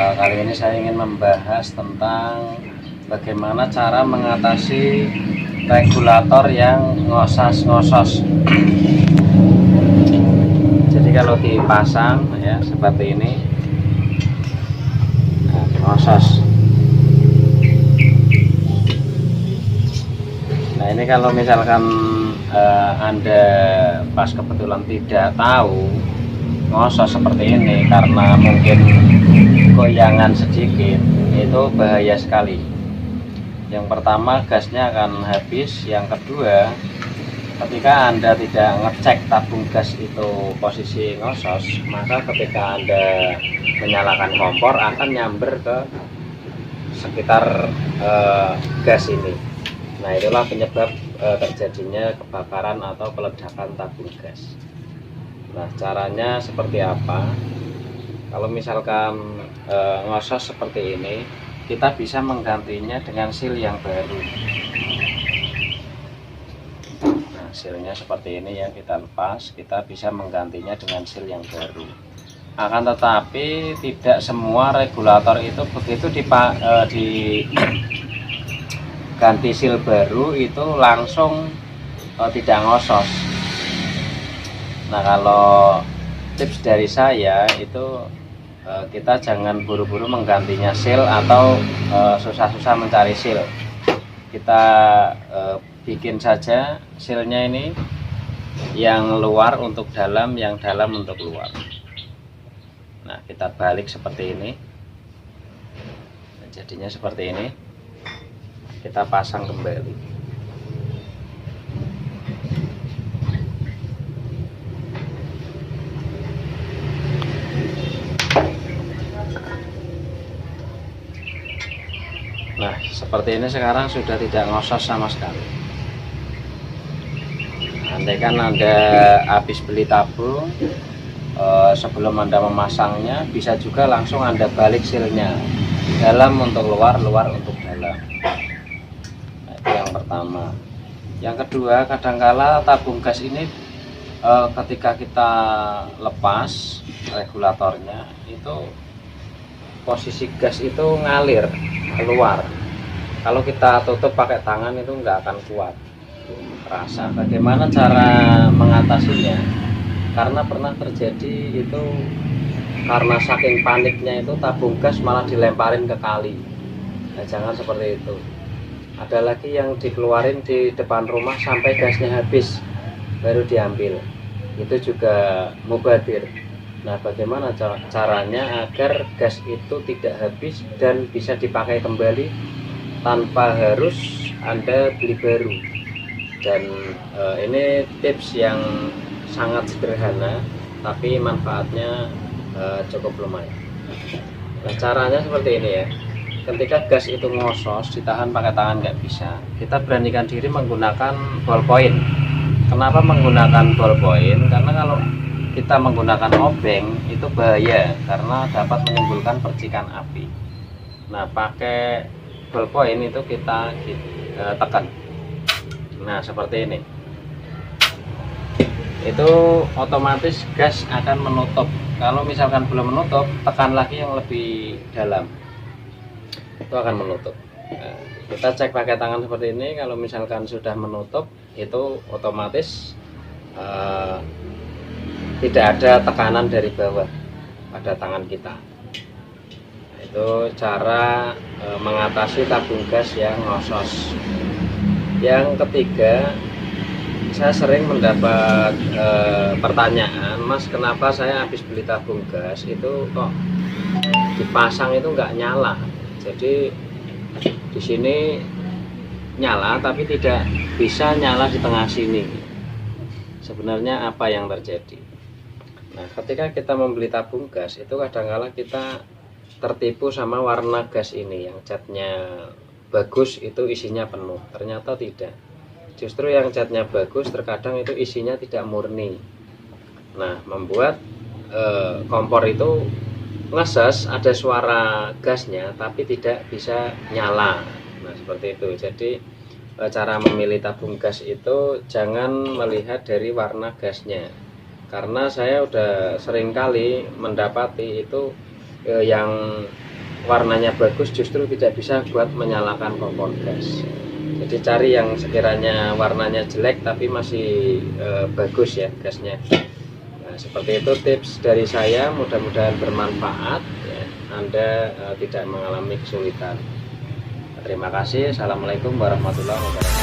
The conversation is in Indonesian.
Kali ini saya ingin membahas tentang bagaimana cara mengatasi regulator yang ngosas-ngosos. Jadi kalau dipasang ya seperti ini, ngosas. Nah ini kalau misalkan Anda pas kebetulan tidak tahu ngosos seperti ini karena mungkin goyangan sedikit, itu bahaya sekali. Yang pertama, gasnya akan habis. Yang kedua, ketika Anda tidak ngecek tabung gas itu posisi ngosos, maka ketika Anda menyalakan kompor akan nyamber ke sekitar gas ini. Nah itulah penyebab terjadinya kebakaran atau peledakan tabung gas. Nah caranya seperti apa? Kalau misalkan ngosos seperti ini, kita bisa menggantinya dengan seal yang baru. Nah sealnya seperti ini ya, kita lepas, kita bisa menggantinya dengan seal yang baru. Akan tetapi tidak semua regulator itu begitu diganti seal baru itu langsung tidak ngosos. Nah kalau tips dari saya itu kita jangan buru-buru menggantinya seal atau susah-susah mencari seal. Kita bikin saja sealnya ini yang luar untuk dalam, yang dalam untuk luar. Nah kita balik seperti ini. Nah, jadinya seperti ini. Kita pasang kembali. Nah seperti ini sekarang sudah tidak ngosos sama sekali. Andai kan Anda habis beli tabung, sebelum Anda memasangnya bisa juga langsung Anda balik sealnya, dalam untuk luar, luar untuk dalam. Nah, itu yang pertama. Yang kedua, kadangkala tabung gas ini ketika kita lepas regulatornya itu posisi gas itu ngalir keluar. Kalau kita tutup pakai tangan itu nggak akan kuat terasa. Bagaimana cara mengatasinya? Karena pernah terjadi itu, karena saking paniknya itu tabung gas malah dilemparin ke kali. Nah jangan seperti itu. Ada lagi yang dikeluarin di depan rumah sampai gasnya habis baru diambil, itu juga mubazir. Nah bagaimana caranya agar gas itu tidak habis dan bisa dipakai kembali tanpa harus Anda beli baru. Dan ini tips yang sangat sederhana tapi manfaatnya cukup lumayan. Nah caranya seperti ini ya. Ketika gas itu ngosos, ditahan pakai tangan nggak bisa, kita beranikan diri menggunakan ballpoint. Kenapa menggunakan ballpoint? Karena kalau kita menggunakan obeng itu bahaya karena dapat menimbulkan percikan api. Nah pakai ballpoint itu kita tekan. Nah seperti ini, itu otomatis gas akan menutup. Kalau misalkan belum menutup, tekan lagi yang lebih dalam, itu akan menutup. Nah, kita cek pakai tangan seperti ini. Kalau misalkan sudah menutup, itu otomatis tidak ada tekanan dari bawah pada tangan kita. Nah, itu cara mengatasi tabung gas yang ngosos. Yang ketiga, saya sering mendapat pertanyaan, Mas, kenapa saya habis beli tabung gas itu kok dipasang itu nggak nyala? Jadi di sini nyala tapi tidak bisa nyala di tengah sini. Sebenarnya apa yang terjadi? Nah, ketika kita membeli tabung gas itu kadang-kala kita tertipu sama warna gas ini, yang catnya bagus itu isinya penuh, ternyata tidak. Justru yang catnya bagus terkadang itu isinya tidak murni. Nah membuat kompor itu ngeses, ada suara gasnya tapi tidak bisa nyala. Nah seperti itu. Jadi cara memilih tabung gas itu jangan melihat dari warna gasnya, karena saya udah sering kali mendapati itu yang warnanya bagus justru tidak bisa buat menyalakan kompor gas. Jadi cari yang sekiranya warnanya jelek tapi masih bagus ya gasnya. Nah, seperti itu tips dari saya, mudah-mudahan bermanfaat ya. Anda tidak mengalami kesulitan. Terima kasih. Assalamualaikum warahmatullahi wabarakatuh.